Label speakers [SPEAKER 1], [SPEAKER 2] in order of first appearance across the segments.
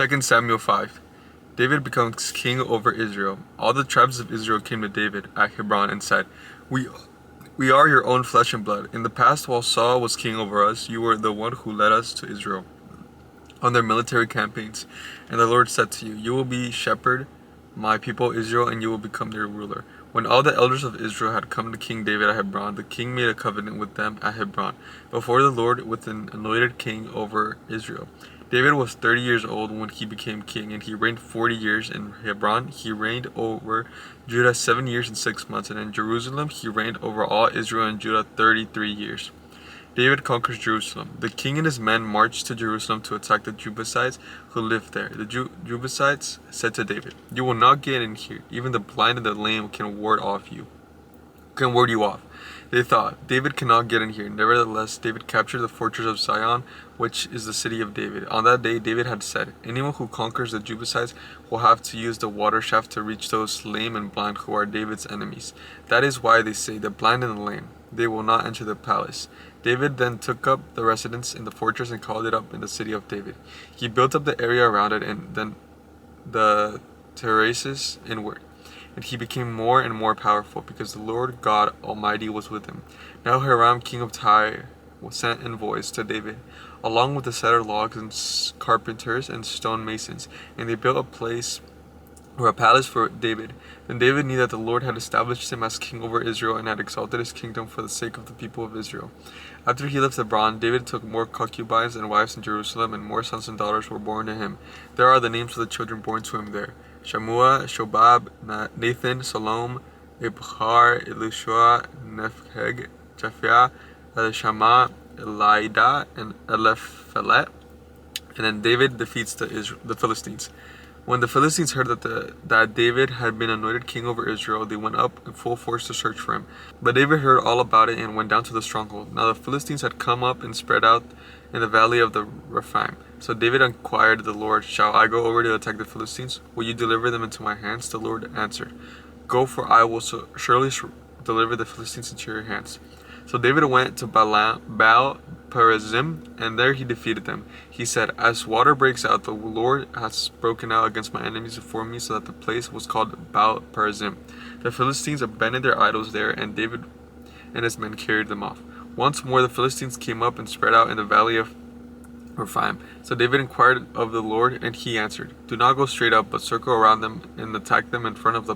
[SPEAKER 1] 2 Samuel 5. David becomes king over Israel. All the tribes of Israel came to David at Hebron and said, We are your own flesh and blood. In the past, while Saul was king over us, you were the one who led us to Israel on their military campaigns. And the Lord said to you, You will be shepherd my people Israel, and you will become their ruler. When all the elders of Israel had come to King David at Hebron, the king made a covenant with them at Hebron, before the Lord, with an anointed king over Israel. David was 30 years old when he became king, and he reigned 40 years in Hebron. He reigned over Judah 7 years and 6 months, and in Jerusalem he reigned over all Israel and Judah 33 years. David conquers Jerusalem. The king and his men marched to Jerusalem to attack the Jebusites who lived there. The Jebusites said to David, You will not get in here. Even the blind and the lame can ward you off. They thought, David cannot get in here. Nevertheless, David captured the fortress of Zion, which is the city of David. On that day, David had said, Anyone who conquers the Jebusites will have to use the water shaft to reach those lame and blind who are David's enemies. That is why they say, the blind and the lame, they will not enter the palace. David then took up the residence in the fortress and called it up in the city of David. He built up the area around it and then the terraces inward. And he became more and more powerful because the Lord God Almighty was with him. Now Hiram, king of Tyre, sent envoys to David, along with the cedar logs and carpenters and stone masons, and they built a palace for David. Then David knew that the Lord had established him as king over Israel and had exalted his kingdom for the sake of the people of Israel. After he left Hebron, David took more concubines and wives in Jerusalem, and more sons and daughters were born to him. There are the names of the children born to him there: Shammua, Shobab, Nathan, Salom, Ibhar, Elishua, Nepheg, Japhia, Elishama, Elida, and Eliphelet. And then David defeats the Philistines. When the Philistines heard that David had been anointed king over Israel, they went up in full force to search for him. But David heard all about it and went down to the stronghold. Now the Philistines had come up and spread out in the valley of the Rephaim. So David inquired of the Lord, Shall I go over to attack the Philistines? Will you deliver them into my hands? The Lord answered, Go, for I will surely deliver the Philistines into your hands. So David went to Baal Perazim, and there he defeated them. He said, As water breaks out, the Lord has broken out against my enemies before me, so that the place was called Baal Perazim. The Philistines abandoned their idols there, and David and his men carried them off. Once more the Philistines came up and spread out in the valley of Rephaim. So David inquired of the Lord, and he answered, Do not go straight up, but circle around them and attack them in front of the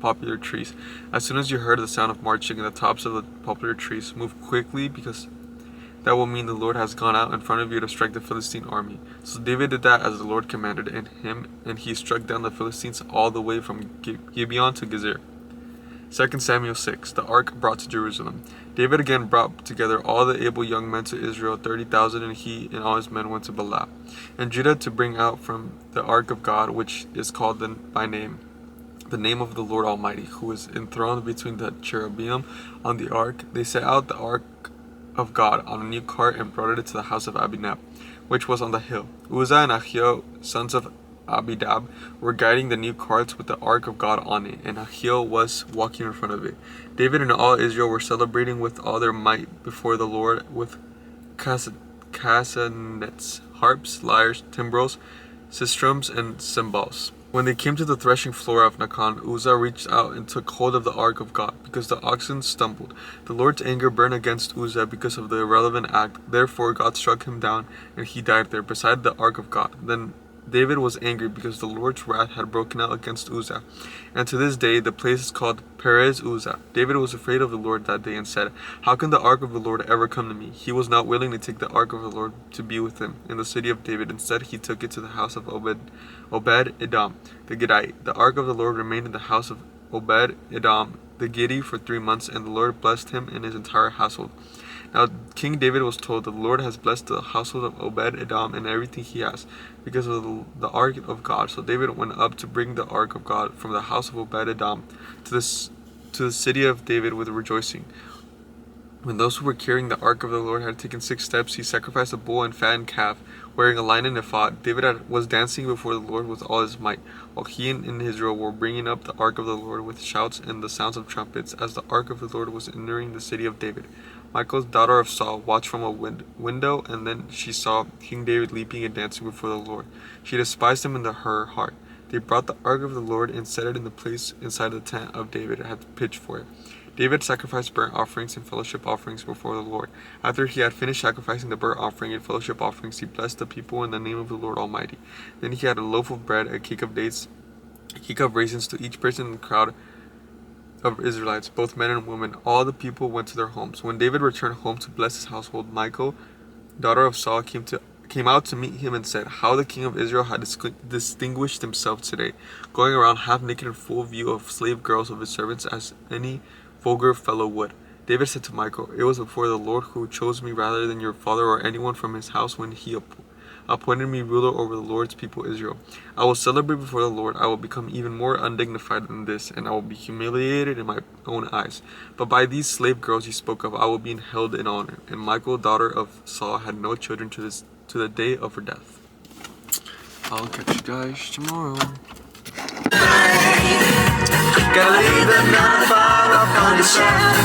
[SPEAKER 1] poplar trees. As soon as you heard the sound of marching in the tops of the poplar trees, move quickly, because that will mean the Lord has gone out in front of you to strike the Philistine army. So David did that as the Lord commanded him, and he struck down the Philistines all the way from Gibeon to Gezer. 2 Samuel 6. The ark brought to Jerusalem. David again brought together all the able young men to Israel, 30,000, and he and all his men went to Baalah and Judah to bring out from the ark of God, which is called by name, the name of the Lord Almighty, who is enthroned between the cherubim on the ark. They set out the ark of God on a new cart and brought it to the house of Abinab, which was on the hill. Uzzah and Ahio, sons of Abidab, were guiding the new carts with the ark of God on it, and Ahio was walking in front of it. David and all Israel were celebrating with all their might before the Lord with castanets, harps, lyres, timbrels, sistrums, and cymbals. When they came to the threshing floor of Nacon, Uzzah reached out and took hold of the ark of God, because the oxen stumbled. The Lord's anger burned against Uzzah because of the irrelevant act. Therefore God struck him down, and he died there beside the ark of God. Then David was angry because the Lord's wrath had broken out against Uzzah. And to this day the place is called Perez Uzzah. David was afraid of the Lord that day and said, How can the ark of the Lord ever come to me? He was not willing to take the ark of the Lord to be with him in the city of David. Instead he took it to the house of Obed-Edom the Gittite. The ark of the Lord remained in the house of Obed-Edom the Gittite for 3 months, and the Lord blessed him and his entire household. Now King David was told, The Lord has blessed the household of Obed-Edom and everything he has, because of the ark of God. So David went up to bring the ark of God from the house of Obed-Edom to the city of David with rejoicing. When those who were carrying the ark of the Lord had taken 6 steps, he sacrificed a bull and fattened calf, wearing a lion and ephod. David was dancing before the Lord with all his might, while he and Israel were bringing up the ark of the Lord with shouts and the sounds of trumpets, as the ark of the Lord was entering the city of David. Michal, daughter of Saul, watched from a window, and then she saw King David leaping and dancing before the Lord. She despised him in her heart. They brought the ark of the Lord and set it in the place inside the tent of David and had pitched for it. David sacrificed burnt offerings and fellowship offerings before the Lord. After he had finished sacrificing the burnt offering and fellowship offerings, he blessed the people in the name of the Lord Almighty. Then he had a loaf of bread, a cake of dates, a cake of raisins to each person in the crowd of Israelites, both men and women. All the people went to their homes. When David returned home to bless his household, Michal, daughter of Saul, came out to meet him and said, "How the king of Israel had distinguished himself today, going around half naked in full view of slave girls of his servants, as any vulgar fellow would." David said to Michal, "It was before the Lord who chose me rather than your father or anyone from his house when he appointed me ruler over the Lord's people Israel. I will celebrate before the Lord. I will become even more undignified than this, and I will be humiliated in my own eyes. But by these slave girls you spoke of, I will be held in honor." And Michal, daughter of Saul, had no children to the day of her death. I'll catch you guys tomorrow. Gotta leave the 9 to 5 up on the shelf.